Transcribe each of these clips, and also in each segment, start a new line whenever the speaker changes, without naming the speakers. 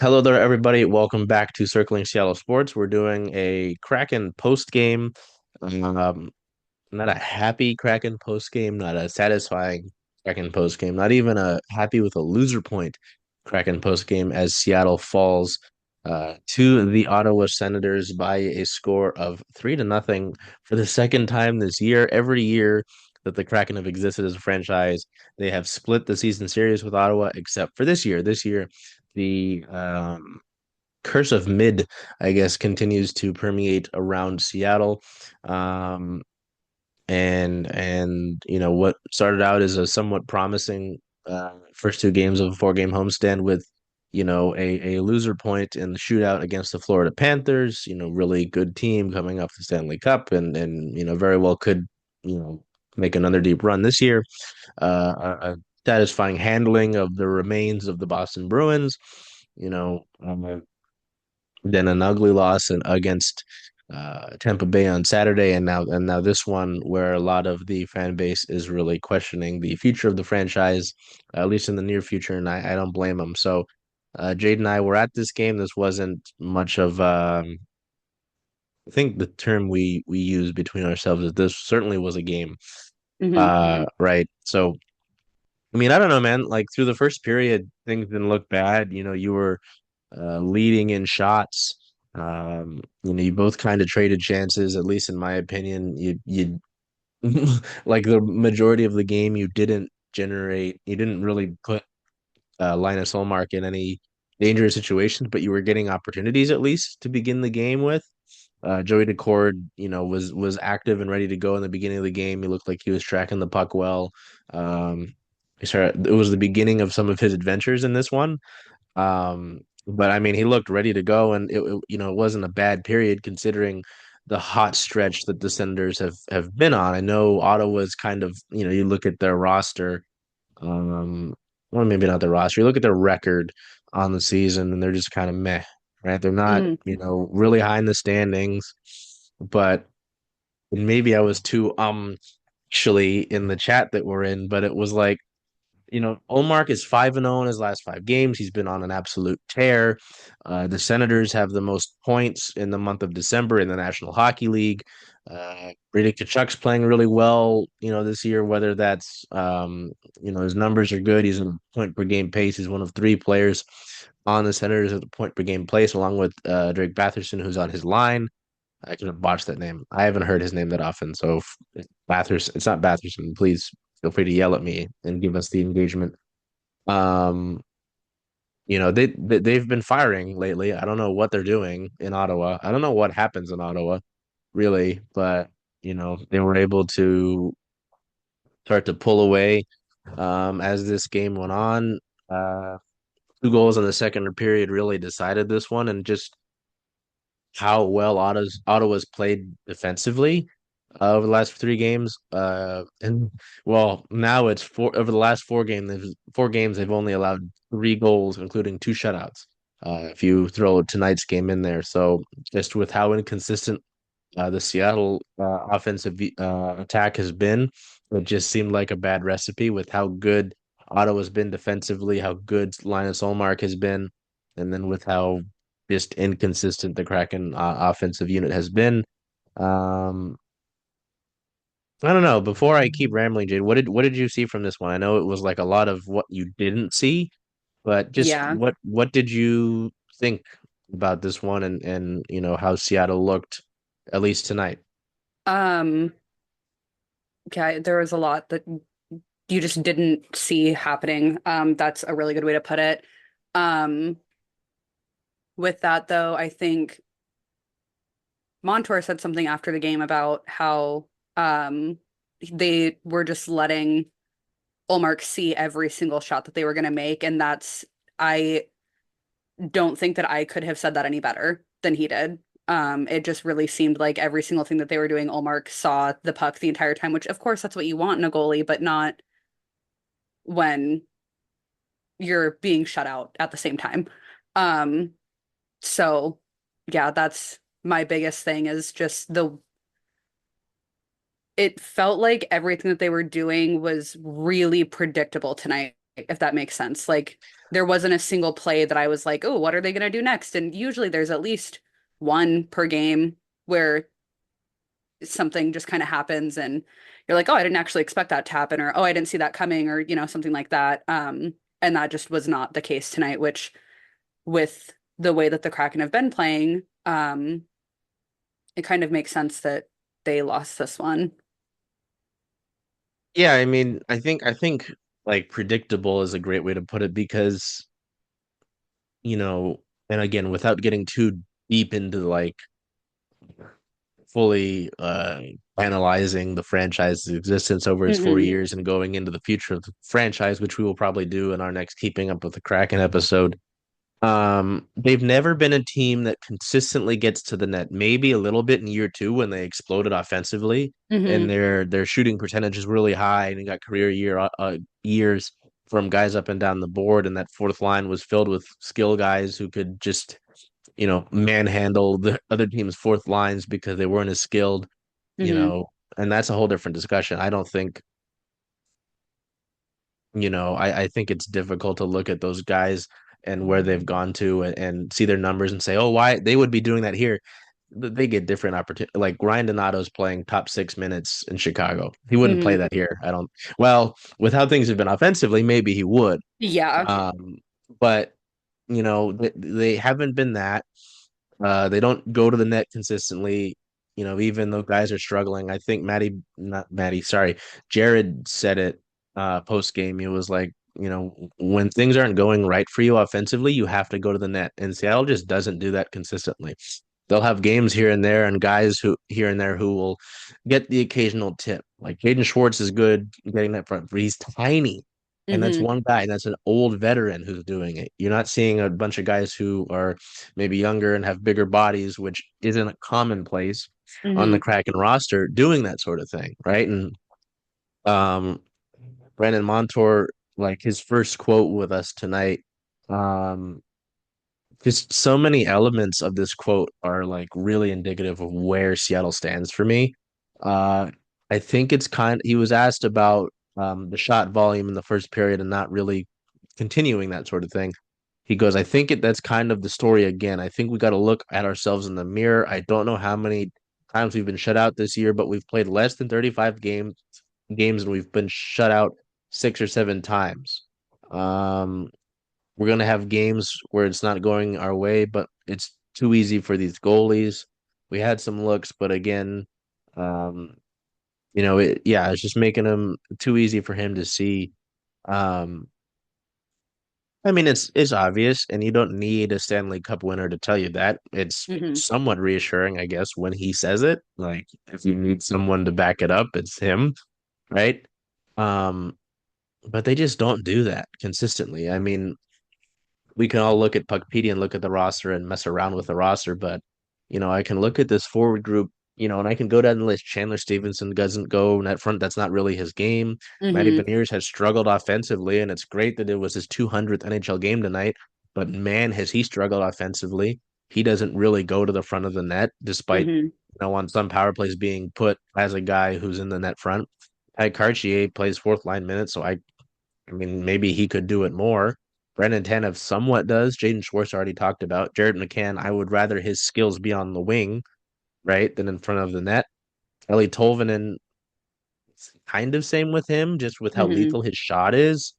Hello there, everybody. Welcome back to Circling Seattle Sports. We're doing a Kraken post game. Um, Not a happy Kraken post game, not a satisfying Kraken post game, not even a happy with a loser point Kraken post game as Seattle falls to the Ottawa Senators by a score of 3-0 for the second time this year. Every year that the Kraken have existed as a franchise, they have split the season series with Ottawa, except for this year. This year, the curse of mid, I guess, continues to permeate around Seattle. Um, and what started out as a somewhat promising first two games of a four-game homestand with a loser point in the shootout against the Florida Panthers. Really good team coming off the Stanley Cup, and very well could make another deep run this year. A satisfying handling of the remains of the Boston Bruins. Then an ugly loss against Tampa Bay on Saturday, and now this one where a lot of the fan base is really questioning the future of the franchise, at least in the near future, and I don't blame them. So, Jade and I were at this game. This wasn't much of I think the term we use between ourselves is this certainly was a game.
Hmm.
Right. So, I mean, I don't know, man. Like through the first period, things didn't look bad. You were leading in shots. You both kind of traded chances, at least in my opinion. You like the majority of the game, you didn't really put Linus Ullmark in any dangerous situations, but you were getting opportunities at least to begin the game with. Joey Decord, was active and ready to go in the beginning of the game. He looked like he was tracking the puck well. Um, it was the beginning of some of his adventures in this one. But I mean, he looked ready to go, and it wasn't a bad period considering the hot stretch that the Senators have been on. I know Ottawa's kind of, you look at their roster, um, well, maybe not their roster. You look at their record on the season, and they're just kind of meh, right? They're not,
Hmm.
really high in the standings, but maybe I was too actually in the chat that we're in, but it was like Olmark is 5-0 in his last five games. He's been on an absolute tear. The Senators have the most points in the month of December in the National Hockey League. Brady Tkachuk's playing really well, this year, whether that's, his numbers are good. He's in a point per game pace. He's one of three players on the Senators at the point per game place, along with Drake Batherson, who's on his line. I can botch that name. I haven't heard his name that often. So if it's not Batherson. Please feel free to yell at me and give us the engagement. Um, they've been firing lately. I don't know what they're doing in Ottawa. I don't know what happens in Ottawa, really, but they were able to start to pull away as this game went on. Uh, Two goals in the second period really decided this one, and just how well Ottawa's played defensively over the last three games. And well, now it's four over the last four games they've only allowed three goals, including two shutouts. If you throw tonight's game in there, so just with how inconsistent the Seattle offensive attack has been, it just seemed like a bad recipe with how good Ottawa's been defensively, how good Linus Olmark has been, and then with how just inconsistent the Kraken offensive unit has been. Um, I don't know. Before I keep rambling, Jade, what did you see from this one? I know it was like a lot of what you didn't see, but just
Yeah.
what did you think about this one and how Seattle looked at least tonight?
Um, okay, there was a lot that you just didn't see happening. That's a really good way to put it. Um, with that though, I think Montour said something after the game about how they were just letting Ulmark see every single shot that they were going to make, and I don't think that I could have said that any better than he did. It just really seemed like every single thing that they were doing, Olmark saw the puck the entire time, which of course that's what you want in a goalie, but not when you're being shut out at the same time. Um, so yeah, that's my biggest thing is just it felt like everything that they were doing was really predictable tonight. if that makes sense. Like there wasn't a single play that I was like, oh, what are they going to do next? And usually there's at least one per game where something just kind of happens and you're like, oh, I didn't actually expect that to happen, or oh, I didn't see that coming, or something like that. And that just was not the case tonight, which with the way that the Kraken have been playing, it kind of makes sense that they lost this one.
Yeah, I mean, I think like predictable is a great way to put it because, you know, and again, without getting too deep into like fully analyzing the franchise's existence over its four
Hmm.
years and going into the future of the franchise, which we will probably do in our next Keeping Up with the Kraken episode. They've never been a team that consistently gets to the net. Maybe a little bit in year two when they exploded offensively and
Hmm.
their shooting percentage is really high and they got career years from guys up and down the board, and that fourth line was filled with skill guys who could just, manhandle the other team's fourth lines because they weren't as skilled, you
Hmm.
know, and that's a whole different discussion. I don't think, I think it's difficult to look at those guys and where they've gone to and see their numbers and say, oh, why they would be doing that here. They get different opportunity. Like Ryan Donato's playing top 6 minutes in Chicago. He wouldn't play
Hmm.
that here. Well, with how things have been offensively, maybe he would.
Yeah.
Um, but they haven't been that. They don't go to the net consistently. Even though guys are struggling. I think not Maddie, sorry, Jared said it post game. He was like, when things aren't going right for you offensively, you have to go to the net. And Seattle just doesn't do that consistently. They'll have games here and there and guys who here and there who will get the occasional tip. Like Jaden Schwartz is good getting that front, but he's tiny. And that's
Hmm.
one guy, and that's an old veteran who's doing it. You're not seeing a bunch of guys who are maybe younger and have bigger bodies, which isn't a commonplace on the
Hmm.
Kraken roster, doing that sort of thing, right? And um, Brandon Montour, like his first quote with us tonight, um, just so many elements of this quote are like really indicative of where Seattle stands for me. Uh, I think he was asked about the shot volume in the first period and not really continuing that sort of thing. He goes, I think that's kind of the story again. I think we got to look at ourselves in the mirror. I don't know how many times we've been shut out this year, but we've played less than 35 games and we've been shut out 6 or 7 times. Um, we're gonna have games where it's not going our way, but it's too easy for these goalies. We had some looks, but again, um, it's just making them too easy for him to see. Um, I mean, it's obvious, and you don't need a Stanley Cup winner to tell you that. It's
Hmm.
somewhat reassuring, I guess, when he says it. Like, if you need someone to back it up, it's him, right? Um, but they just don't do that consistently. I mean, we can all look at Puckpedia and look at the roster and mess around with the roster, but I can look at this forward group, and I can go down the list. Chandler Stevenson doesn't go net front. That's not really his game. Matty
Hmm.
Beniers has struggled offensively, and it's great that it was his 200th NHL game tonight. But man, has he struggled offensively. He doesn't really go to the front of the net, despite
Hmm.
on some power plays being put as a guy who's in the net front. Ty Cartier plays fourth line minutes, so I mean, maybe he could do it more. Brendan Tanev somewhat does. Jaden Schwartz already talked about. Jared McCann, I would rather his skills be on the wing, right, than in front of the net. Ellie Tolvanen, kind of same with him, just with how
Hmm.
lethal his shot is.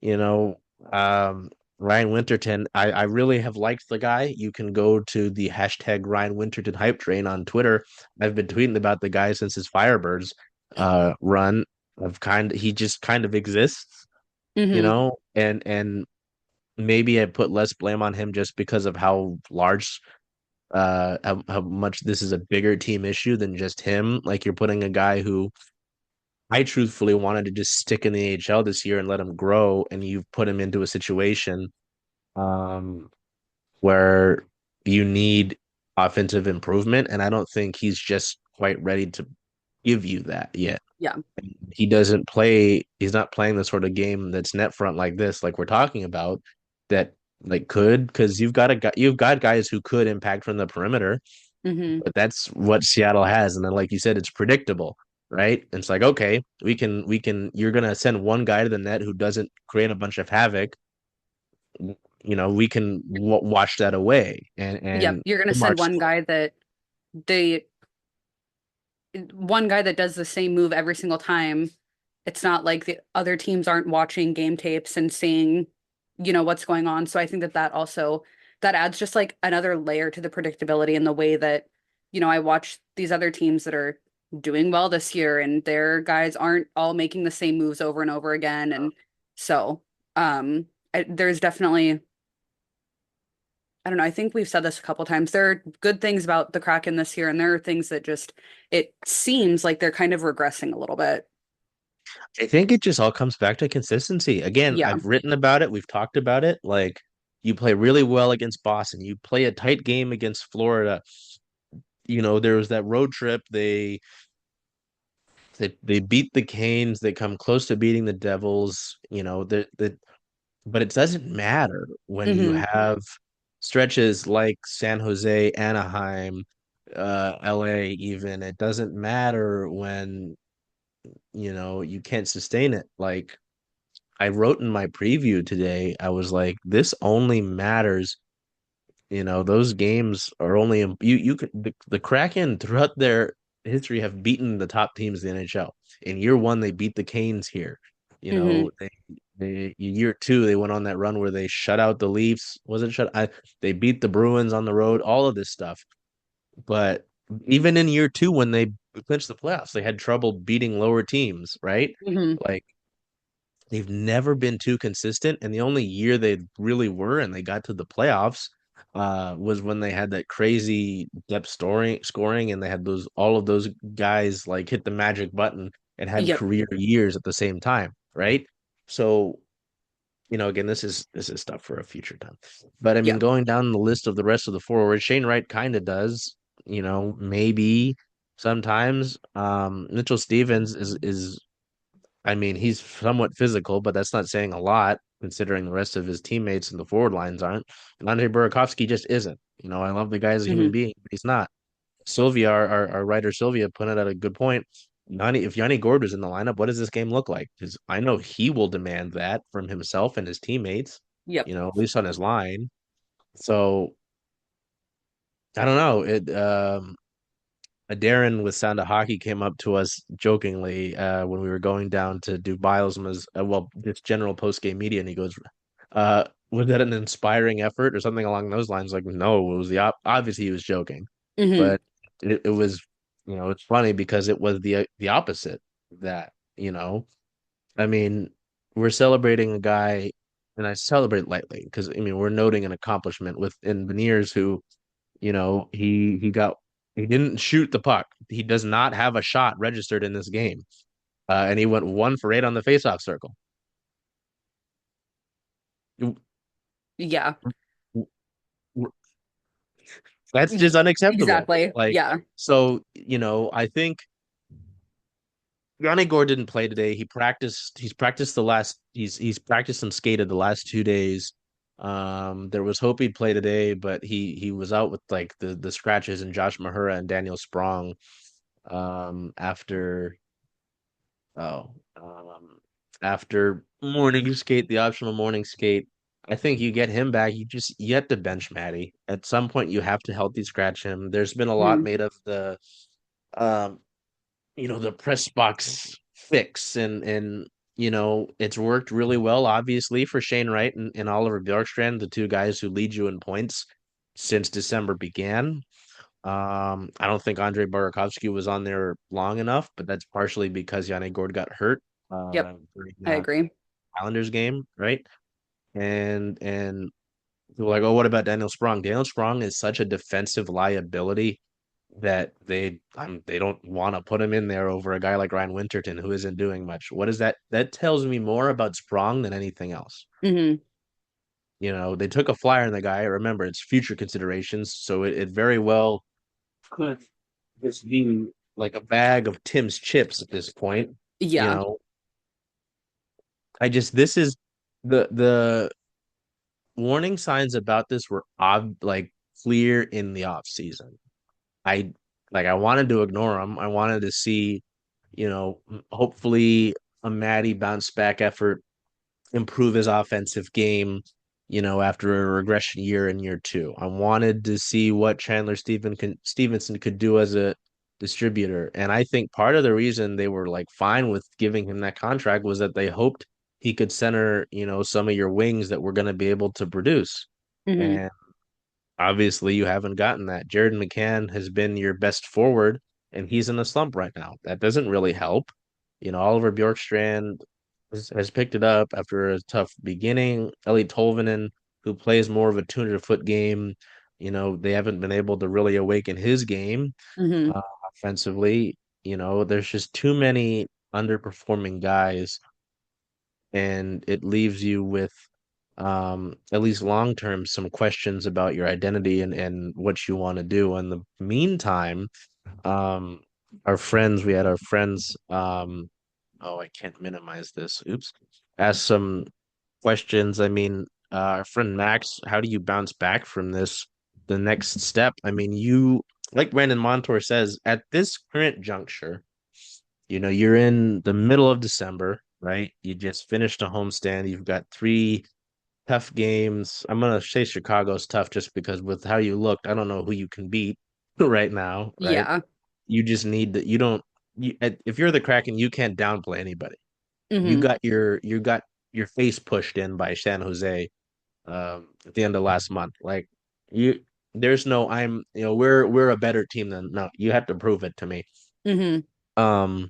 You know, um, Ryan Winterton, I really have liked the guy. You can go to the hashtag Ryan Winterton hype train on Twitter. I've been tweeting about the guy since his Firebirds run. He just kind of exists,
Hmm.
and maybe I put less blame on him just because of how large how much this is a bigger team issue than just him. Like you're putting a guy who I truthfully wanted to just stick in the AHL this year and let him grow, and you've put him into a situation um where you need offensive improvement, and I don't think he's just quite ready to give you that yet.
Yeah.
He's not playing the sort of game that's net front like this, like we're talking about, that like could, because you've got guys who could impact from the perimeter,
Hmm.
but that's what Seattle has. And then like you said, it's predictable, right? And it's like, okay, you're gonna send one guy to the net who doesn't create a bunch of havoc. We can wash that away.
Yep,
And
you're gonna send
Mark's score.
they one guy that does the same move every single time. It's not like the other teams aren't watching game tapes and seeing, what's going on. So I think that that adds just like another layer to the predictability and the way that, I watch these other teams that are doing well this year and their guys aren't all making the same moves over and over again. And so, there's definitely, I don't know. I think we've said this a couple times. There are good things about the Kraken this year, and there are things that just it seems like they're kind of regressing a little bit.
I think it just all comes back to consistency. Again,
Yeah.
I've written about it, we've talked about it. Like you play really well against Boston, you play a tight game against Florida. There was that road trip. They beat the Canes, they come close to beating the Devils, but it doesn't matter when you
Hmm.
have stretches like San Jose, Anaheim, LA even. It doesn't matter when, you can't sustain it. Like I wrote in my preview today, I was like, this only matters. Those games are only you could the Kraken throughout their history have beaten the top teams in the NHL. In year one, they beat the Canes here.
Hmm.
Year two, they went on that run where they shut out the Leafs. Was it shut? They beat the Bruins on the road. All of this stuff, but even in year two, when they clinched the playoffs, they had trouble beating lower teams. Right?
Hmm.
Like they've never been too consistent, and the only year they really were and they got to the playoffs was when they had that crazy depth scoring, and they had all of those guys like hit the magic button and had
Yep.
career years at the same time, right? So, again, this is stuff for a future time. But I mean,
Yeah.
going down the list of the rest of the forwards, Shane Wright kind of does, maybe sometimes. Mitchell Stevens is I mean, he's somewhat physical, but that's not saying a lot considering the rest of his teammates in the forward lines aren't. And Andre Burakovsky just isn't. I love the guy as a human
Hmm.
being, but he's not. Sylvia, our writer Sylvia, pointed out a good point. If Yanni Gord was in the lineup, what does this game look like? Because I know he will demand that from himself and his teammates,
Yep.
at least on his line. So I don't know. Darren with Sound of Hockey came up to us jokingly when we were going down to do Bilesma's, just general post game media, and he goes, "Was that an inspiring effort or something along those lines?" Like, no, it was obviously he was joking,
Hmm.
but it was, it's funny because it was the opposite that, I mean, we're celebrating a guy, and I celebrate lightly because I mean we're noting an accomplishment within Beniers who he didn't shoot the puck. He does not have a shot registered in this game. And he went 1 for 8 on the faceoff circle.
Yeah.
That's just unacceptable.
Exactly.
Like,
Yeah.
so, I think Yanni Gore didn't play today. He's practiced and skated the last 2 days. There was hope he'd play today, but he was out with like the scratches and Josh Mahura and Daniel Sprong after Oh, after morning skate, the optional morning skate, I think you get him back. You have to bench Matty. At some point, you have to healthy scratch him. There's been a lot
Hmm.
made of um, the press box fix, and it's worked really well, obviously, for Shane Wright and Oliver Bjorkstrand, the two guys who lead you in points since December began. I don't think Andre Burakovsky was on there long enough, but that's partially because Yanni Gord got hurt
Yep.
during
I
that
agree.
Islanders game, right? And people are like, oh, what about Daniel Sprong? Daniel Sprong is such a defensive liability that they don't want to put him in there over a guy like Ryan Winterton who isn't doing much. What is that? That tells me more about Sprong than anything else.
Hmm.
They took a flyer on the guy. Remember, it's future considerations, so it very well could just be like a bag of Tim's chips at this point. You
Yeah.
know, this is the warning signs about this were like clear in the off season. I I wanted to ignore them. I wanted to see, hopefully a Matty bounce back effort, improve his offensive game, after a regression year in year two. I wanted to see what Stevenson could do as a distributor. And I think part of the reason they were like fine with giving him that contract was that they hoped he could center, some of your wings that were going to be able to produce.
Hmm.
And obviously, you haven't gotten that. Jared McCann has been your best forward, and he's in a slump right now. That doesn't really help. Oliver Bjorkstrand has picked it up after a tough beginning. Ellie Tolvanen, who plays more of a 200-foot game, they haven't been able to really awaken his game
Hmm.
uh, offensively. There's just too many underperforming guys, and it leaves you with at least long term some questions about your identity and what you want to do. In the meantime, um we had our friends, oh, I can't minimize this, oops, ask some questions. I mean, our friend Max, how do you bounce back from this, the next step? I mean, you, like Brandon Montour says, at this current juncture, you're in the middle of December, right? You just finished a homestand. You've got three tough games. I'm gonna say Chicago's tough just because with how you looked, I don't know who you can beat right now, right?
Yeah.
You just need that. You don't. If you're the Kraken, you can't downplay anybody. You
Hmm.
got your face pushed in by San Jose at the end of last month. Like you, there's no we're a better team than no. You have to prove it to me.
Hmm.
Um,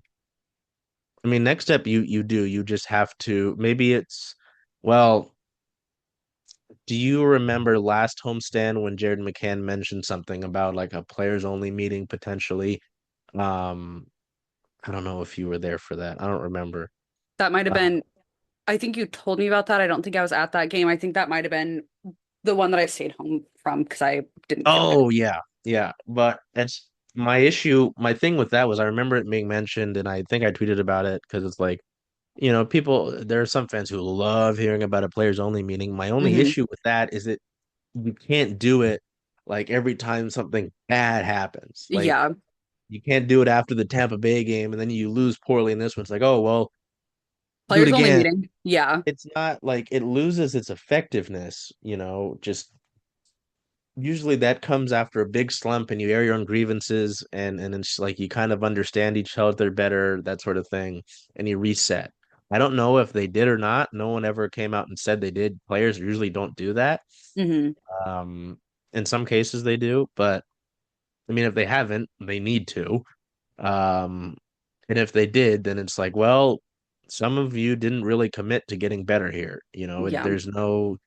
I mean, next step you just have to, maybe it's, well, do you remember last homestand when Jared McCann mentioned something about like a players only meeting potentially? Um, I don't know if you were there for that. I don't remember.
That might have
Uh,
been, I think you told me about that. I don't think I was at that game. I think that might have been the one that I stayed home from because I didn't feel good.
oh yeah, yeah. But that's my issue. My thing with that was I remember it being mentioned, and I think I tweeted about it because it's like, people. There are some fans who love hearing about a players only meeting. My only
Hmm.
issue with that is that you can't do it like every time something bad happens. Like
Yeah.
you can't do it after the Tampa Bay game and then you lose poorly in this one. It's like, oh, well, do it
Players only
again.
meeting. Yeah.
It's not like it loses its effectiveness, just usually that comes after a big slump and you air your own grievances and it's like you kind of understand each other better, that sort of thing, and you reset. I don't know if they did or not. No one ever came out and said they did. Players usually don't do that.
Hmm.
Um, in some cases they do, but I mean, if they haven't, they need to. Um, and if they did, then it's like, well, some of you didn't really commit to getting better here.
Yeah.
There's no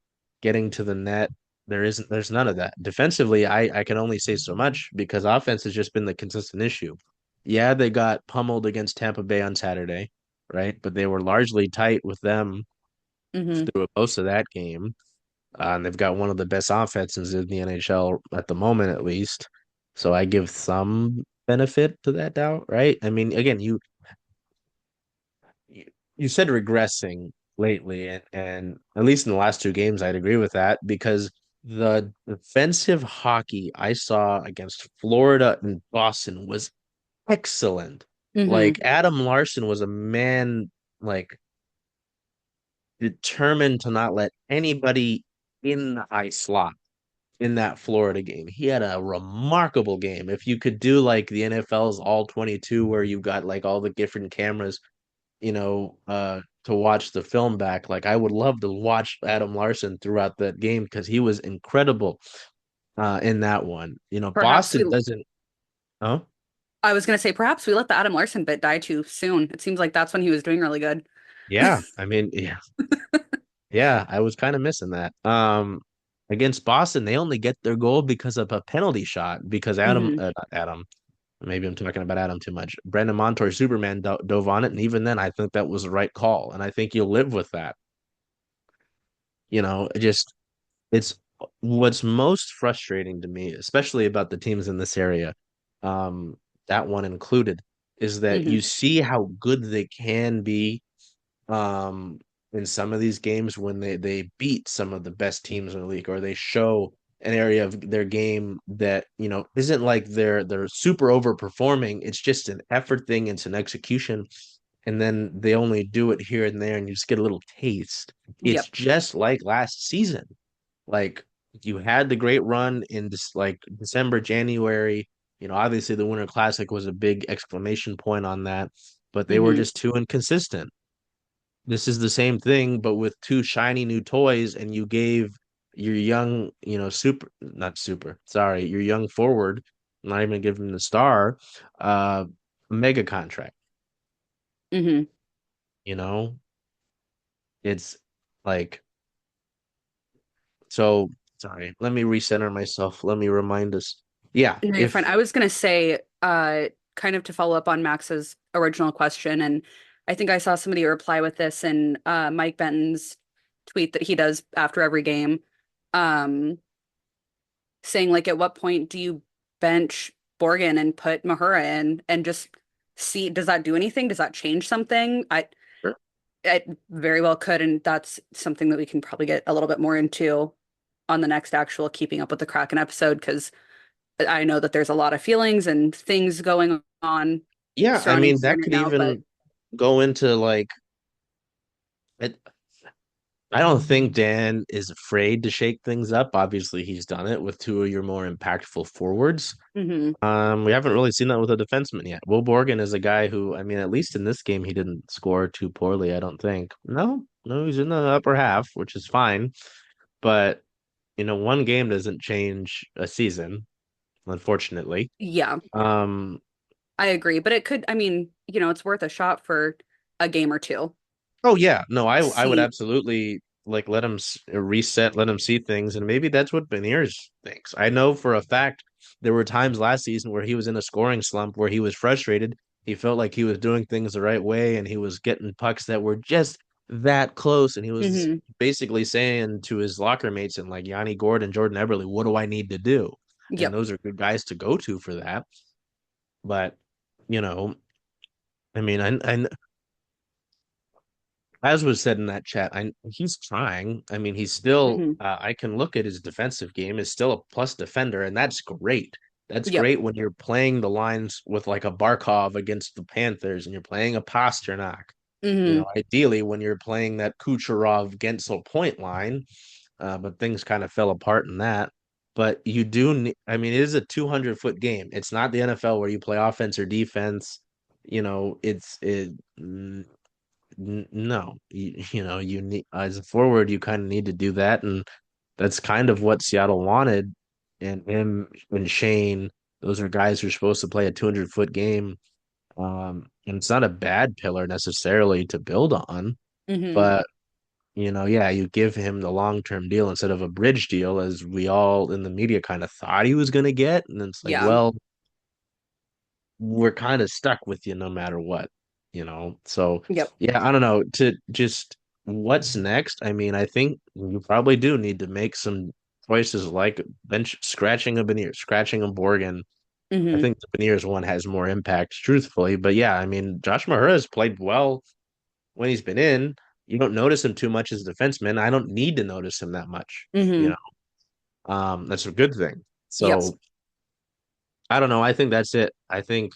getting to the net. There's none of that. Defensively, I can only say so much because offense has just been the consistent issue. Yeah, they got pummeled against Tampa Bay on Saturday, right? But they were largely tight with them
Hmm.
through most of that game. And they've got one of the best offenses in the NHL at the moment, at least. So I give some benefit to that doubt, right? I mean, again, you, you said regressing lately, and at least in the last two games, I'd agree with that because the defensive hockey I saw against Florida and Boston was excellent.
Hmm.
Like Adam Larson was a man like determined to not let anybody in the high slot in that Florida game. He had a remarkable game. If you could do like the NFL's all 22 where you got like all the different cameras, to watch the film back, like I would love to watch Adam Larson throughout that game because he was incredible in that one.
Perhaps
Boston doesn't, oh,
I was gonna say perhaps we let the Adam Larson bit die too soon. It seems like that's when he was doing really good.
yeah. I mean, yeah, yeah, I was kind of missing that. Against Boston, they only get their goal because of a penalty shot because
Hmm.
not Adam, maybe I'm talking about Adam too much. Brandon Montour, Superman, dove on it, and even then, I think that was the right call, and I think you'll live with that. It just it's what's most frustrating to me, especially about the teams in this area, um, that one included, is that
Hmm.
you see how good they can be um, in some of these games when they beat some of the best teams in the league, or they show. an area of their game that, isn't like they're super overperforming. It's just an effort thing, it's an execution, and then they only do it here and there, and you just get a little taste. It's
Yep.
just like last season. Like you had the great run in this like December, January. Obviously the Winter Classic was a big exclamation point on that, but they were
Hmm.
just too inconsistent. This is the same thing, but with two shiny new toys, and you gave your young, not super, sorry, your young forward, not even give him the star, uh, mega contract.
Hmm.
You know, it's like, so sorry. Let me recenter myself. Let me remind us. Yeah,
No, you're fine.
if
I was gonna say, kind of to follow up on Max's original question, and I think I saw somebody reply with this in Mike Benton's tweet that he does after every game, um, saying like, at what point do you bench Borgen and put Mahura in and just see, does that do anything? Does that change something? I very well could, and that's something that we can probably get a little bit more into on the next actual Keeping Up with the Kraken episode, because I know that there's a lot of feelings and things going on
yeah, I
surrounding
mean
Born
that
right
could
now, but
even go into like it, I don't think Dan is afraid to shake things up. Obviously, he's done it with two of your more impactful forwards.
hmm.
We haven't really seen that with a defenseman yet. Will Borgen is a guy who, I mean, at least in this game, he didn't score too poorly, I don't think. No, no, he's in the upper half, which is fine. But, one game doesn't change a season, unfortunately.
Yeah,
Um,
I agree. But it could, I mean, it's worth a shot for a game or two.
Oh yeah, no, I would
See.
absolutely like let him reset, let him see things, and maybe that's what Beniers thinks. I know for a fact there were times last season where he was in a scoring slump, where he was frustrated. He felt like he was doing things the right way, and he was getting pucks that were just that close, and he was
Hmm.
basically saying to his locker mates and like Yanni Gordon, Jordan Eberle, "What do I need to do?" And
Yep.
those are good guys to go to for that. But you know, I mean, I as was said in that chat, he's trying. I mean, he's still.
Hmm.
I can look at his defensive game; is still a plus defender, and that's great. That's
Yep.
great when you're playing the lines with like a Barkov against the Panthers, and you're playing a Pasternak.
Hmm.
Ideally, when you're playing that Kucherov Gensel point line, but things kind of fell apart in that. But you do. I mean, it is a 200-foot game. It's not the NFL where you play offense or defense. It's it. No, you need as a forward, you kind of need to do that, and that's kind of what Seattle wanted. And him and Shane, those are guys who are supposed to play a 200-foot game. And it's not a bad pillar necessarily to build on,
Hmm.
but yeah, you give him the long-term deal instead of a bridge deal, as we all in the media kind of thought he was going to get, and it's like,
Yeah.
well, we're kind of stuck with you no matter what. So
Yep.
yeah, I don't know. To just what's next? I mean, I think you probably do need to make some choices like bench scratching a Beniers, scratching a Borgen. I
Hmm.
think the Beniers one has more impact, truthfully. But yeah, I mean, Josh Mahura has played well when he's been in. You don't notice him too much as a defenseman. I don't need to notice him that much. You
Hmm.
that's a good thing.
Yep.
So I don't know. I think that's it. I think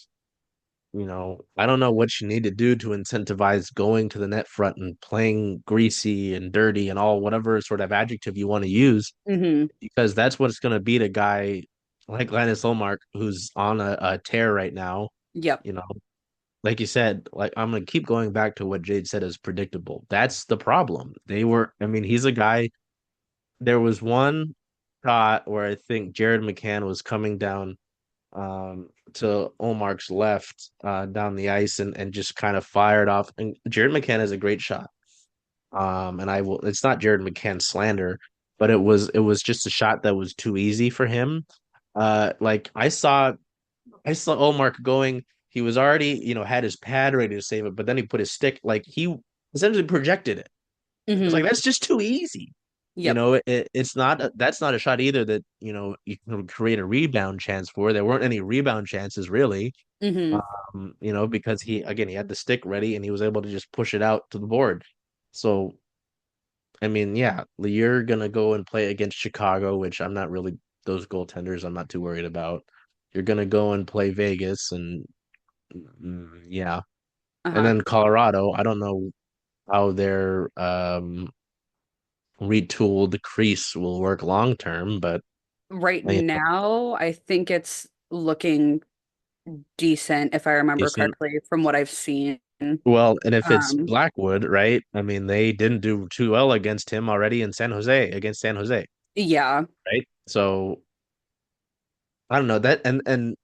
I don't know what you need to do to incentivize going to the net front and playing greasy and dirty and all whatever sort of adjective you want to use,
Hmm.
because that's what's going to beat a guy like Linus Olmark who's on a tear right now.
Yep.
You know, like you said, like I'm going to keep going back to what Jade said is predictable. That's the problem. I mean, he's a guy. There was one shot where I think Jared McCann was coming down to Omar's left down the ice and just kind of fired off. And Jared McCann has a great shot. And I will. It's not Jared McCann slander, but it was just a shot that was too easy for him. Like I saw Omar going. He was already had his pad ready to save it, but then he put his stick like he essentially projected it. It's
Hmm.
like that's just too easy.
Yep.
It's not that's not a shot either that you can create a rebound chance for. There weren't any rebound chances really,
Hmm.
because he had the stick ready and he was able to just push it out to the board. So I mean, yeah, you're gonna go and play against Chicago, which I'm not really those goaltenders I'm not too worried about. You're gonna go and play Vegas and yeah. And
Uh-huh.
then Colorado, I don't know how their retooled crease will work long term, but
Right
you know,
now, I think it's looking decent, if I remember
decent.
correctly, from what I've seen.
Well, and if it's
Um,
Blackwood, right? I mean, they didn't do too well against him already in San Jose, against San Jose,
yeah.
right? So I don't know that, and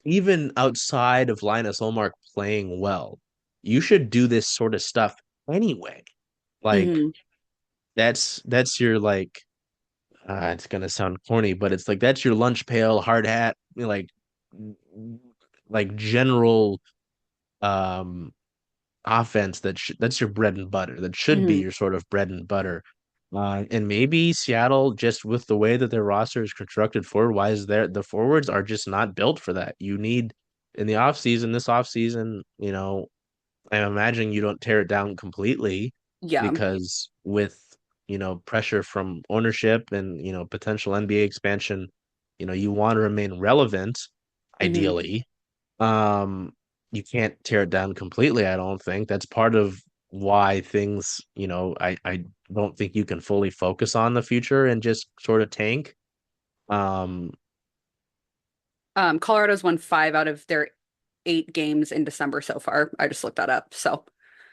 even outside of Linus Olmark playing well, you should do this sort of stuff anyway. Like
Hmm.
that's your like it's gonna sound corny, but it's like that's your lunch pail, hard hat, like general um offense that's your bread and butter. That should be
Hmm.
your sort of bread and butter. And maybe Seattle, just with the way that their roster is constructed forward wise, the forwards are just not built for that. You need in the offseason, this offseason, I'm imagining you don't tear it down completely
Yeah.
because with pressure from ownership and potential NBA expansion, you want to remain relevant,
Hmm.
ideally. Um, you can't tear it down completely, I don't think. That's part of why things, I don't think you can fully focus on the future and just sort of tank. Um,
Colorado's won 5 out of their 8 games in December so far. I just looked that up. So,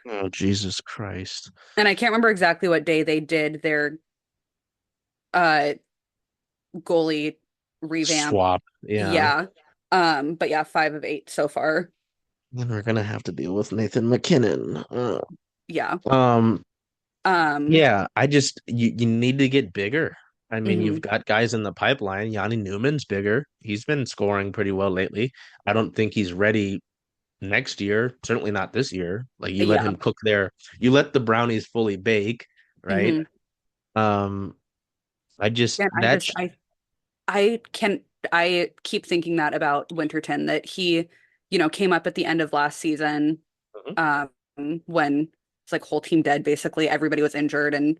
oh Jesus Christ.
and I can't remember exactly what day they did their uh goalie revamp.
Swap. Yeah.
Yeah. But yeah, 5 of 8 so far.
Then we're gonna have to deal with Nathan McKinnon.
Yeah.
Um,
Um,
yeah, you need to get bigger. I mean, you've
mhm.
got guys in the pipeline. Yanni Newman's bigger. He's been scoring pretty well lately. I don't think he's ready next year, certainly not this year. Like you let
Yeah.
him cook there. You let the brownies fully bake, right?
Hmm.
Um, I just
And I just
that's
I can I keep thinking that about Winterton that he, came up at the end of last season, um, when it's like whole team dead, basically everybody was injured and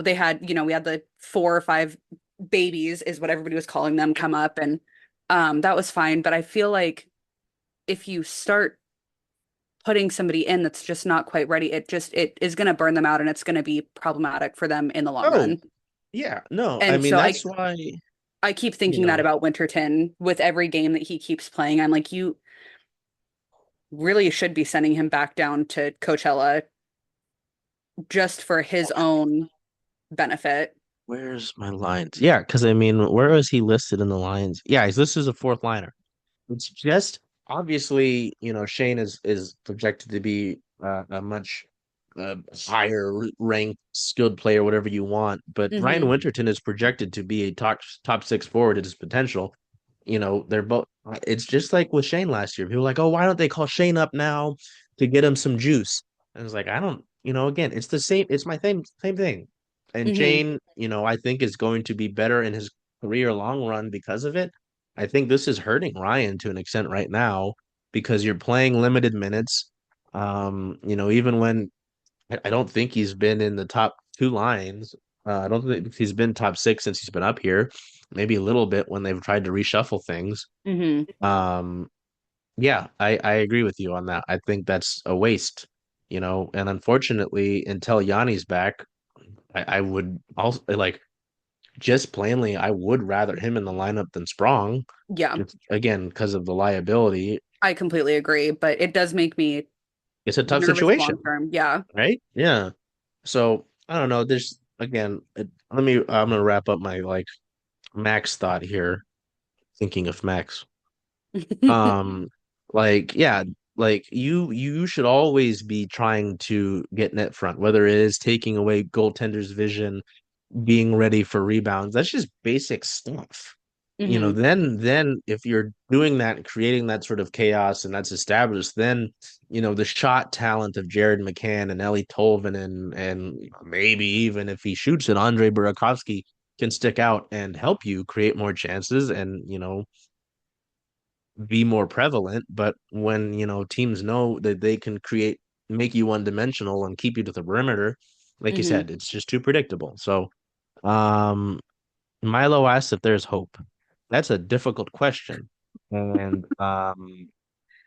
they had, we had the 4 or 5 babies is what everybody was calling them come up and that was fine. But I feel like if you start putting somebody in that's just not quite ready, it is going to burn them out and it's going to be problematic for them in the long
oh
run.
yeah, no, I
And
mean
so I
that's why,
I keep
you
thinking that
know,
about Winterton with every game that he keeps playing. I'm like, you really should be sending him back down to Coachella just for his own benefit.
where's my lines? Yeah, because I mean, where was he listed in the lines? Yeah, he's listed as a fourth liner. It's just obviously, Shane is projected to be a much higher ranked, skilled player, whatever you want. But Ryan
Hmm.
Winterton is projected to be a top six forward at his potential. They're both. It's just like with Shane last year. People were like, oh, why don't they call Shane up now to get him some juice? And it's like, I don't. Again, it's the same. It's my same thing. And
Hmm.
Shane, I think is going to be better in his career long run because of it. I think this is hurting Ryan to an extent right now because you're playing limited minutes. Even when I don't think he's been in the top two lines. I don't think he's been top six since he's been up here. Maybe a little bit when they've tried to reshuffle things.
Hmm.
Um, yeah, I agree with you on that. I think that's a waste, and unfortunately, until Yanni's back, I would also like just plainly, I would rather him in the lineup than Sprong.
Yeah,
Just again, because of the liability.
I completely agree, but it does make me
It's a tough
nervous long
situation,
term. Yeah.
right? Yeah. So I don't know. There's again, I'm gonna wrap up my like Max thought here, thinking of Max. Um, like yeah, like you should always be trying to get net front, whether it is taking away goaltender's vision, being ready for rebounds. That's just basic stuff.
Hmm.
Then if you're doing that and creating that sort of chaos and that's established, then the shot talent of Jared McCann and Ellie Tolvin and maybe even if he shoots it, Andre Burakovsky can stick out and help you create more chances and be more prevalent. But when teams know that they can make you one dimensional and keep you to the perimeter, Like you
Hmm.
said, it's just too predictable. So, um, Milo asks if there's hope. That's a difficult question. And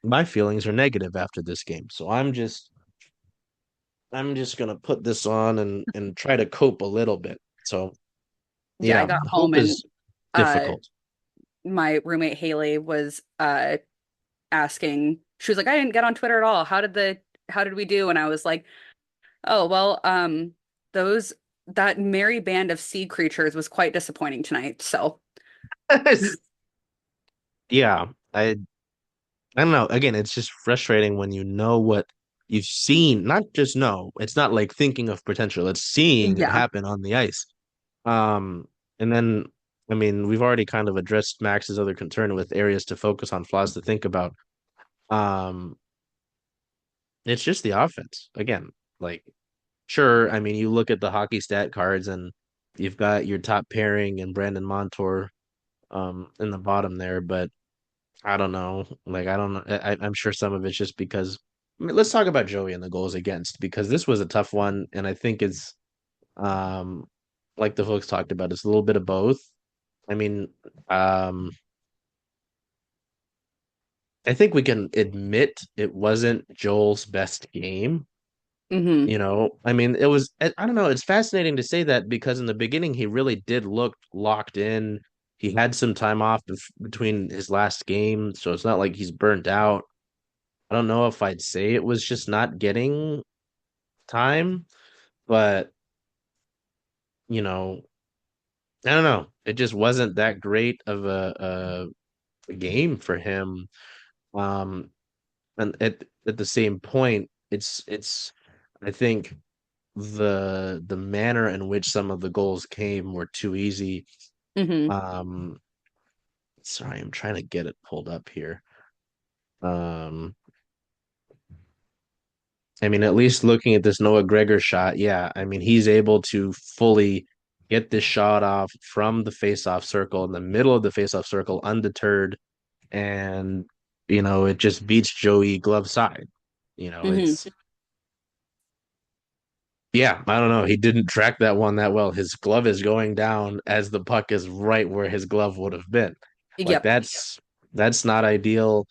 my feelings are negative after this game. So I'm just gonna put this on and try to cope a little bit. So
Yeah, I
yeah,
got home
hope
and
is
uh
difficult.
my roommate Haley was asking, she was like, I didn't get on Twitter at all. How did we do? And I was like, oh, well, those that merry band of sea creatures was quite disappointing tonight. So,
Yeah, I don't know. Again, it's just frustrating when you know what you've seen, not just know. It's not like thinking of potential, it's seeing it
yeah.
happen on the ice. Um, and then I mean, we've already kind of addressed Max's other concern with areas to focus on, flaws to think about. Um, it's just the offense. Again, like sure, I mean, you look at the hockey stat cards and you've got your top pairing and Brandon Montour in the bottom there, but I don't know. Like I don't know. I'm sure some of it's just because I mean, let's talk about Joey and the goals against because this was a tough one and I think it's um like the folks talked about, it's a little bit of both. I mean, um I think we can admit it wasn't Joel's best game.
Hmm.
I mean, it was, I don't know, it's fascinating to say that because in the beginning he really did look locked in. He had some time off between his last game, so it's not like he's burnt out. I don't know if I'd say it was just not getting time, but you know, I don't know. It just wasn't that great of a game for him. Um, and at the same point, it's I think the manner in which some of the goals came were too easy.
Hmm.
Um, sorry, I'm trying to get it pulled up here. Um, I mean, at least looking at this Noah Gregor shot, yeah, I mean, he's able to fully get this shot off from the face-off circle in the middle of the face-off circle, undeterred, and it just beats Joey glove side.
Hmm.
It's Yeah, I don't know. He didn't track that one that well. His glove is going down as the puck is right where his glove would have been. Like
Yep.
that's not ideal.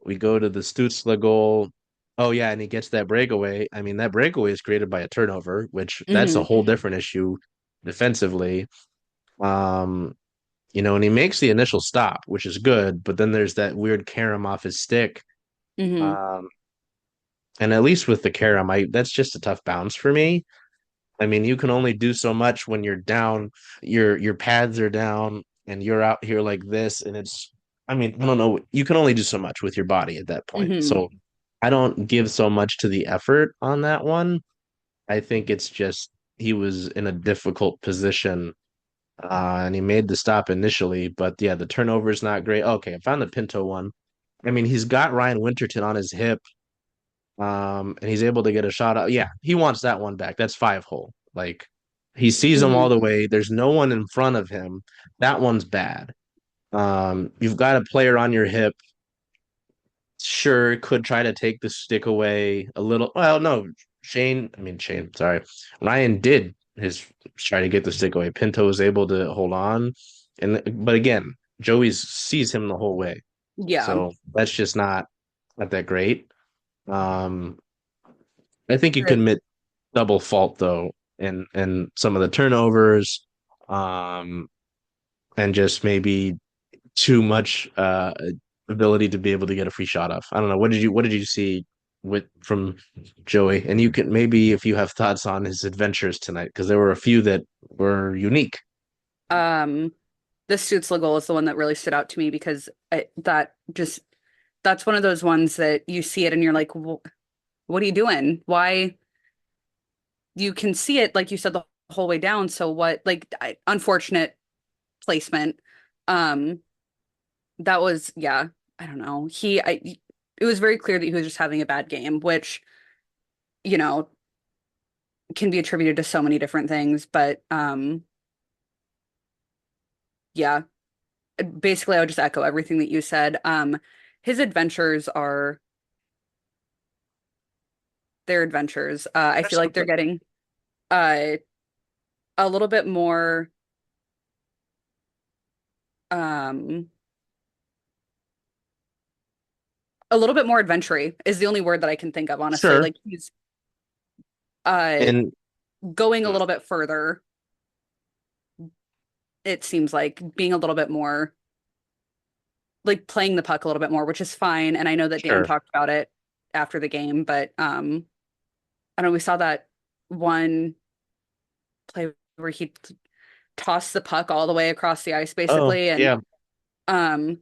We go to the Stutzla goal. Oh yeah, and he gets that breakaway. I mean, that breakaway is created by a turnover, which that's a
Hmm.
whole different issue defensively. Um, and he makes the initial stop, which is good, but then there's that weird carom off his stick.
Hmm.
Um, and at least with the carom, I that's just a tough bounce for me. I mean, you can only do so much when you're down, your pads are down, and you're out here like this, and I mean, I don't know, you can only do so much with your body at that point.
Hmm.
So I don't give so much to the effort on that one. I think it's just he was in a difficult position, and he made the stop initially, but yeah, the turnover is not great. Okay, I found the Pinto one. I mean, he's got Ryan Winterton on his hip, and he's able to get a shot out. Yeah, he wants that one back. That's 5 hole. Like he sees them all
Hmm.
the way. There's no one in front of him. That one's bad. You've got a player on your hip. Sure, could try to take the stick away a little. Well, no, Shane, sorry. Ryan did his try to get the stick away. Pinto was able to hold on. But again, Joey sees him the whole way.
Yeah.
So that's just not that great. Um, I think you can
Good.
admit double fault though, and some of the turnovers, um, and just maybe too much ability to be able to get a free shot off. I don't know. What did you see from Joey? And you can maybe if you have thoughts on his adventures tonight, because there were a few that were unique.
Um, the Stutzla goal is the one that really stood out to me because that's one of those ones that you see it and you're like, what are you doing? Why? You can see it, like you said, the whole way down. So what, like, unfortunate placement. Um, that was, yeah, I don't know. It was very clear that he was just having a bad game, which, you know, can be attributed to so many different things. But yeah, basically, I would just echo everything that you said. His adventures are their adventures. I feel like they're getting, uh a little bit more um a little bit more adventure is the only word that I can think of, honestly.
Sure.
Like he's uh
And
going a little bit further, it seems like being a little bit more like playing the puck a little bit more, which is fine. And I know that Dan
sure.
talked about it after the game, but I don't know, we saw that one play where he tossed the puck all the way across the ice
Oh,
basically. And
yeah.
um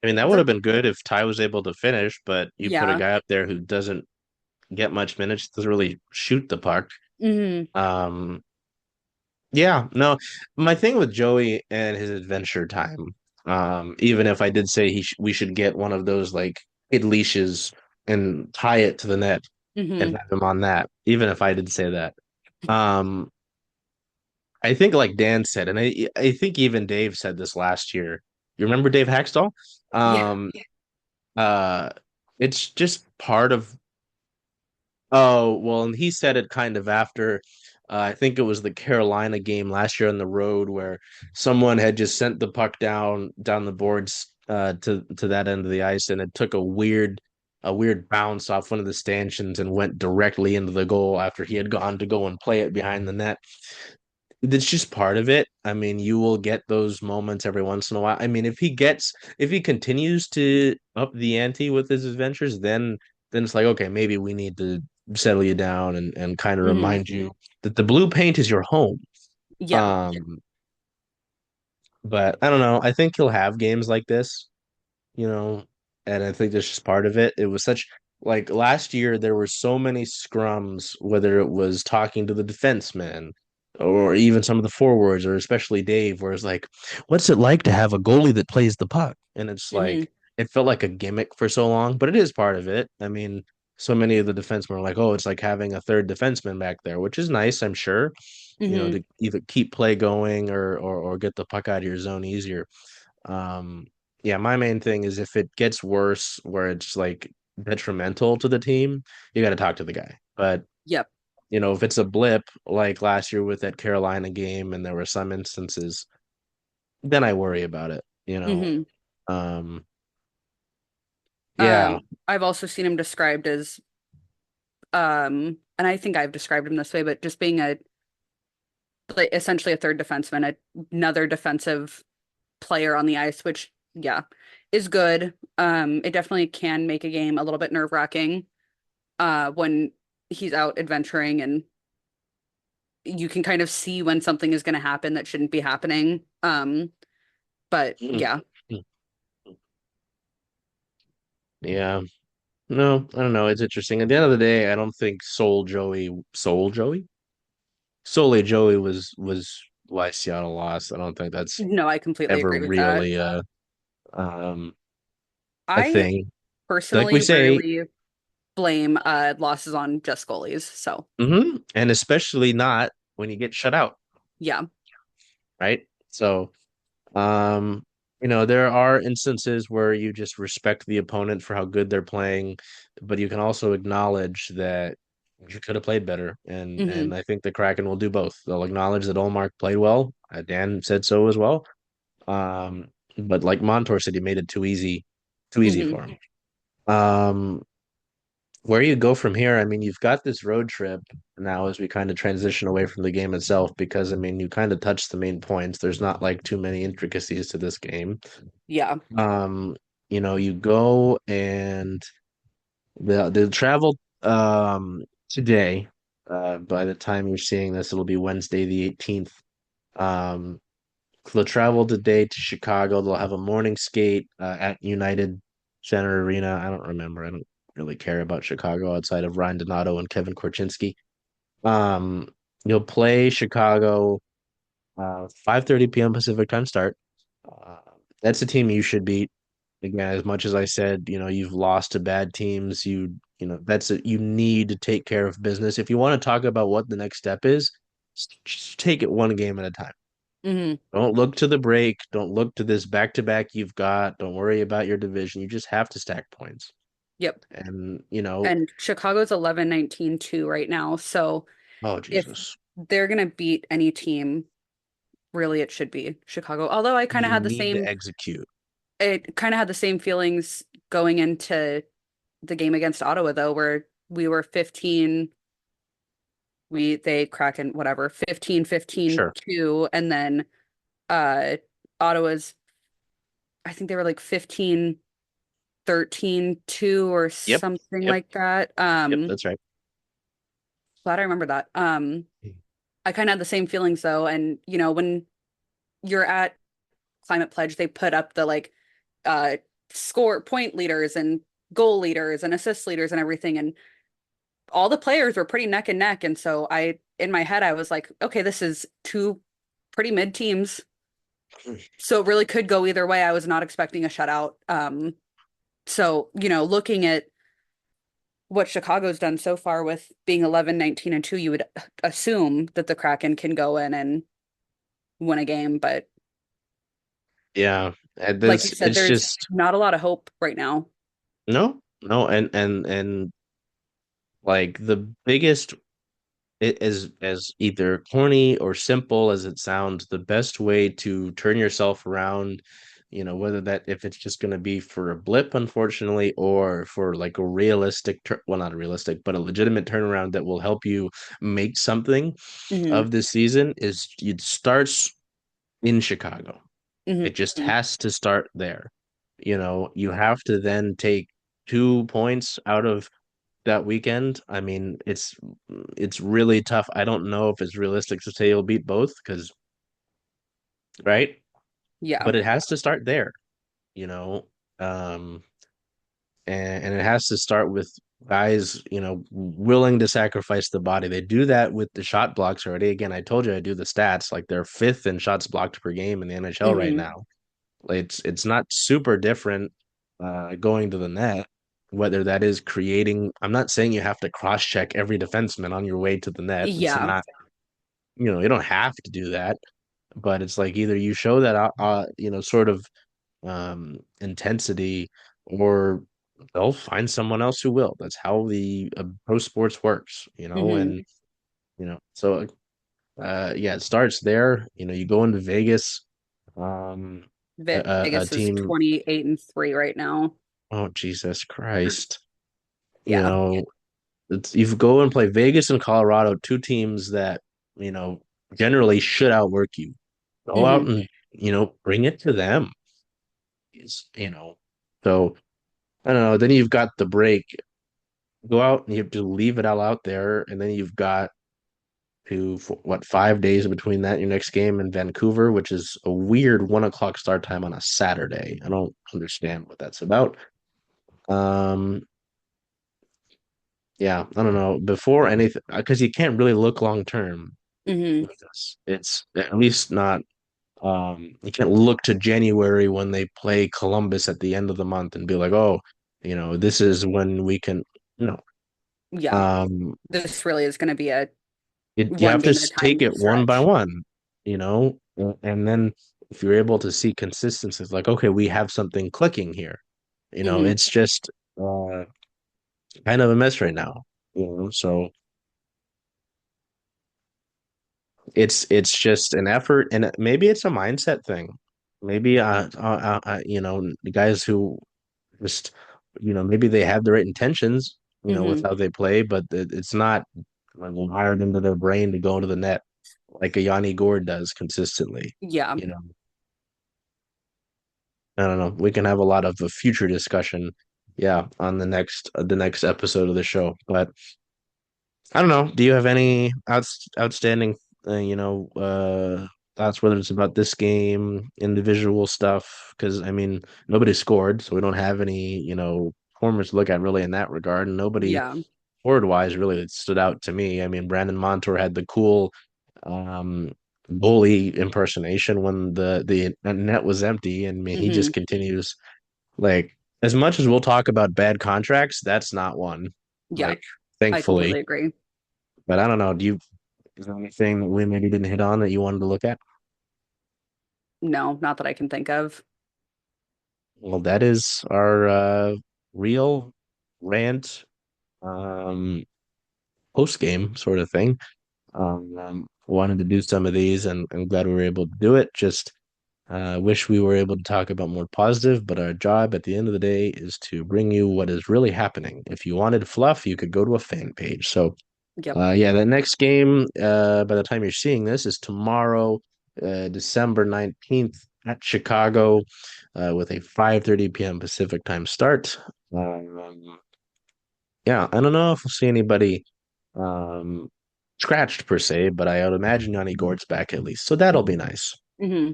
I mean, that would
the
have been good if Ty was able to finish, but you put a
yeah.
guy up there who doesn't get much minutes, doesn't really shoot the puck.
Hmm.
Um, yeah, no, my thing with Joey and his adventure time, even if I did say we should get one of those like kid leashes and tie it to the net and
Hmm.
have him on that, even if I did say that. Um, I think like Dan said, and I think even Dave said this last year. You remember Dave Haxtell?
Yeah.
Um, uh, it's just part of. Oh, well, and he said it kind of after, I think it was the Carolina game last year on the road where someone had just sent the puck down the boards to that end of the ice, and it took a weird bounce off one of the stanchions and went directly into the goal after he had gone to go and play it behind the net. It's just part of it. I mean, you will get those moments every once in a while. I mean, if he continues to up the ante with his adventures, then it's like, okay, maybe we need to settle you down and kind of
Hmm.
remind you that the blue paint is your home.
Yeah.
Um, but I don't know. I think he'll have games like this, you know, and I think that's just part of it. It was such like last year there were so many scrums, whether it was talking to the defenseman or even some of the forwards, or especially Dave, where it's like, what's it like to have a goalie that plays the puck? And it's
Hmm.
like it felt like a gimmick for so long, but it is part of it. I mean, so many of the defensemen are like, oh, it's like having a third defenseman back there, which is nice, I'm sure,
Hmm.
to either keep play going or get the puck out of your zone easier. Um, yeah, my main thing is if it gets worse where it's like detrimental to the team, you got to talk to the guy. But,
Yep.
if it's a blip like last year with that Carolina game and there were some instances, then I worry about it.
Hmm.
Um, yeah.
I've also seen him described as and I think I've described him this way, but just being a like essentially a third defenseman, another defensive player on the ice, which yeah, is good. It definitely can make a game a little bit nerve-wracking when he's out adventuring and you can kind of see when something is going to happen that shouldn't be happening. But yeah,
Yeah. No, I don't know. It's interesting. At the end of the day, I don't think solely Joey was why Seattle lost. I don't think that's
no, I completely
ever
agree with that.
really um a
I
thing. Like we
personally
say,
rarely blame losses on just goalies. So
and especially not when you get shut out,
yeah.
right? So, um, there are instances where you just respect the opponent for how good they're playing, but you can also acknowledge that you could have played better. And
Hmm.
and I think the Kraken will do both. They'll acknowledge that Olmark played well. Dan said so as well. Um, but like Montour said, he made it too easy
Hmm.
for him. Um, where you go from here, I mean, you've got this road trip now as we kind of transition away from the game itself, because I mean, you kind of touched the main points. There's not like too many intricacies to this game.
Yeah.
Um, you go and the travel today. By the time you're seeing this, it'll be Wednesday the 18th. Um, they'll travel today to Chicago. They'll have a morning skate at United Center Arena. I don't remember. I don't really care about Chicago outside of Ryan Donato and Kevin Korchinski. Um, you'll play Chicago 5:30 p.m. Pacific time start. Uh, that's a team you should beat. Again, as much as I said, you've lost to bad teams. You need to take care of business. If you want to talk about what the next step is, just take it one game at a time.
Hmm.
Don't look to the break. Don't look to this back to back you've got. Don't worry about your division. You just have to stack points.
Yep.
And,
And Chicago's 11-19-2 right now. So
oh,
if
Jesus.
they're gonna beat any team. Really, it should be Chicago. Although
You need to execute.
it kind of had the same feelings going into the game against Ottawa, though, where we were 15, they Kraken, whatever, 15, fifteen
Sure.
2, and then uh Ottawa's, I think they were like 15, 13 2 or
Yep.
something
Yep.
like that.
Yep. That's right.
Glad I remember that. I kind of had the same feelings though, and when you're at Climate Pledge, they put up the like uh score point leaders and goal leaders and assist leaders and everything, and all the players were pretty neck and neck. And so in my head, I was like, okay, this is two pretty mid teams. So it really could go either way. I was not expecting a shutout. So, looking at what Chicago's done so far with being 11, 19, and 2, you would assume that the Kraken can go in and win a game. But
Yeah. And
like you
this
said,
it's
there's
just
not a lot of hope right now.
no, no, and like the biggest it is as either corny or simple as it sounds, the best way to turn yourself around, whether that if it's just going to be for a blip, unfortunately, or for like a realistic, well, not a realistic, but a legitimate turnaround that will help you make something
Hmm.
of this season is it starts in Chicago. It just
Hmm.
has to start there. You have to then take 2 points out of that weekend. I mean, it's really tough. I don't know if it's realistic to say you'll beat both because, right?
Yeah.
But it has to start there, you know. Um, and it has to start with guys, willing to sacrifice the body. They do that with the shot blocks already. Again, I told you I do the stats. Like they're fifth in shots blocked per game in the NHL right
Hmm.
now. It's not super different going to the net, whether that is creating. I'm not saying you have to cross check every defenseman on your way to the net. It's
Yeah.
not, you don't have to do that, but it's like either you show that, sort of intensity, or they'll find someone else who will. That's how the pro sports works,
Hmm.
and, so, yeah, it starts there. You go into Vegas, um, a
Vegas is
team.
28-3 right now.
Oh, Jesus Christ. You
Yeah.
know, you go and play Vegas and Colorado, two teams that, you know, generally should outwork you. Go out
Hmm.
and, bring it to them. So I don't know. Then you've got the break. Go out and you have to leave it all out there. And then you've got what, 5 days between that and your next game in Vancouver, which is a weird 1 o'clock start time on a Saturday. I don't understand what that's about. Um, Yeah, I don't know. Before anything, because you can't really look long term
Hmm.
with this. It's at least not. You can't look to January when they play Columbus at the end of the month and be like, oh, this is when we can. No,
Yeah.
um,
This really is going to be a
you
one
have to
game at a
take
time
it one by
stretch.
one. And then if you're able to see consistency, it's like, okay, we have something clicking here.
Hmm.
It's just kind of a mess right now. So it's just an effort, and maybe it's a mindset thing. Maybe the guys who just, maybe they have the right intentions, with
Hmm.
how they play, but it's not like wired into their brain to go into the net like a Yanni Gord does consistently.
Yeah.
you know I don't know, we can have a lot of a future discussion, yeah, on the next episode of the show. But I don't know. Do you have any outstanding, thoughts, whether it's about this game, individual stuff? Because I mean, nobody scored, so we don't have any, performers to look at really in that regard. And nobody
Yeah.
forward wise really stood out to me. I mean, Brandon Montour had the cool um, goalie impersonation when the net was empty, and I mean, he
Hmm.
just continues, like, as much as we'll talk about bad contracts, that's not one.
Yeah.
Like,
I
thankfully.
completely agree.
But I don't know. Is there anything that we maybe didn't hit on that you wanted to look at?
No, not that I can think of.
Well, that is our real rant, um, post game sort of thing. Wanted to do some of these, and I'm glad we were able to do it. Just wish we were able to talk about more positive, but our job at the end of the day is to bring you what is really happening. If you wanted fluff, you could go to a fan page. So,
Yep.
yeah, the next game, by the time you're seeing this, is tomorrow, December 19th at Chicago, with a 5:30 p.m. Pacific time start. Um, yeah, I don't know if we'll see anybody um, scratched per se, but I would imagine Yanni Gord's back at least. So that'll be nice.
Hmm.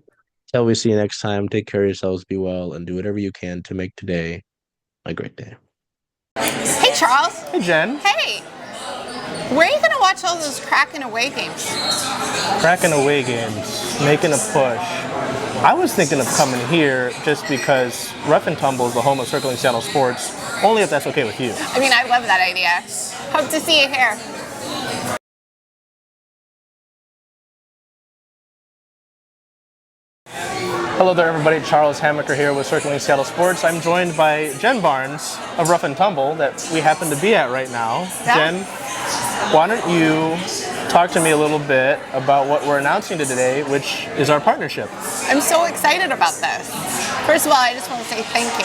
Till we see you next time, take care of yourselves, be well, and do whatever you can to make today a great day.
Hey, Charles.
Hey, Jen.
Hey, where are you going to watch all those Kraken away games?
Cracking away games, making a push. I was thinking of coming here just because Rough and Tumble is the home of Circling Seattle Sports, only if that's okay with you.
I mean, I love that idea. Hope to see you here.
Hello there, everybody. Charles Hamaker here with Circling Seattle Sports. I'm joined by Jen Barnes of Rough and Tumble that we happen to be at right now.
Yeah.
Jen, why don't you talk to me a little bit about what we're announcing today, which is our partnership.
I'm so excited about this. First of all, I just want to say thank you.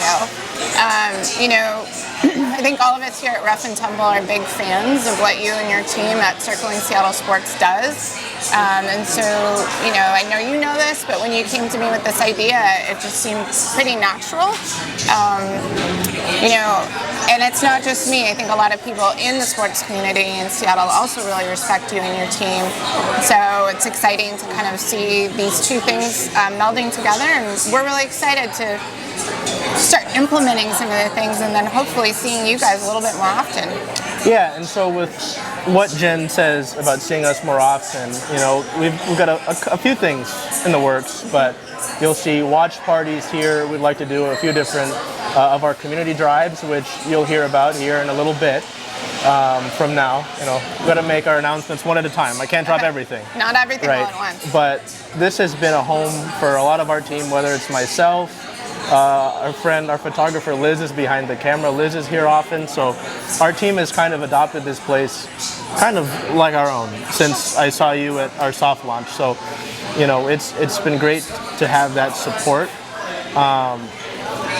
I think all of us here at Rough and Tumble are big fans of what you and your team at Circling Seattle Sports does. And so, I know you know this, but when you came to me with this idea, it just seemed pretty natural. And it's not just me. I think a lot of people in the sports community in Seattle also really respect you and your team. So it's exciting to kind of see these two things melding together, and we're really excited to start implementing some of the things and then hopefully seeing you guys a little bit more often.
Yeah, and so with what Jen says about seeing us more often, we've got a few things in the works, but you'll see watch parties here. We'd like to do a few different of our community drives, which you'll hear about here in a little bit. From now, we've got to make our announcements one at a time. I can't drop everything.
Not everything
right.
all at once.
But this has been a home for a lot of our team, whether it's myself, our friend, our photographer Liz is behind the camera. Liz is here often, so our team has kind of adopted this place kind of like our own since I saw you at our soft launch. So, it's been great to have that support.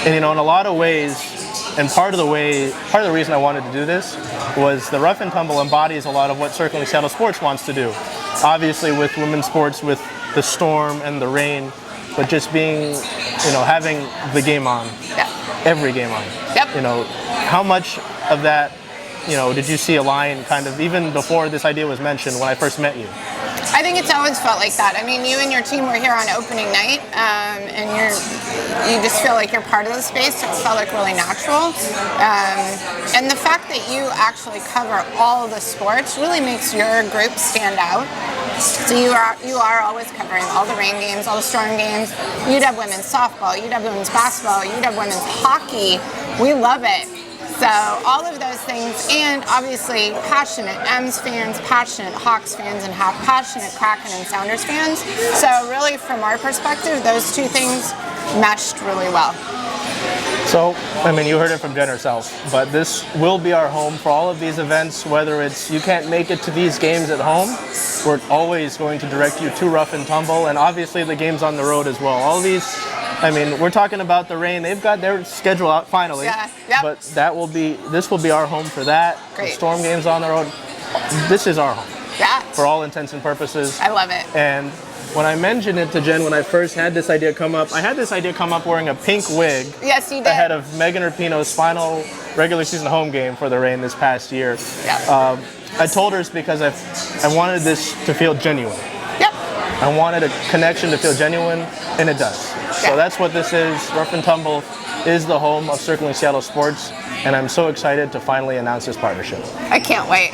In a lot of ways, and part of the reason I wanted to do this was the Rough and Tumble embodies a lot of what Circling Seattle Sports wants to do. Obviously with women's sports, with the storm and the rain, but just being, having the game on, every game on.
Yep.
How much of that, did you see a line kind of even before this idea was mentioned when I first met you?
I think it's always felt like that. I mean, you and your team were here on opening night, and you just feel like you're part of the space, so it felt like really natural. And the fact that you actually cover all of the sports really makes your group stand out. So you are always covering all the rain games, all the storm games. UW women's softball, UW women's basketball, UW women's hockey. We love it. So all of those things, and obviously passionate M's fans, passionate Hawks fans, and passionate Kraken and Sounders fans. So really, from our perspective, those two things meshed really well.
So, you heard it from Jen herself, but this will be our home for all of these events, whether it's you can't make it to these games at home, we're always going to direct you to Rough and Tumble, and obviously the games on the road as well. All these, we're talking about the rain, they've got their schedule out finally, but this will be our home for that.
Great.
The storm games on the road, this is our home.
Yeah.
For all intents and purposes.
I love it.
And when I mentioned it to Jen when I first had this idea come up, I had this idea come up wearing a pink wig.
Yes, you did.
Ahead of Megan Rapinoe's final regular season home game for the Reign this past year.
Yeah.
I told her it's because I wanted this to feel genuine.
Yep.
I wanted a connection to feel genuine, and it does. So that's what this is. Rough and Tumble is the home of Circling Seattle Sports, and I'm so excited to finally announce this partnership.
I can't wait.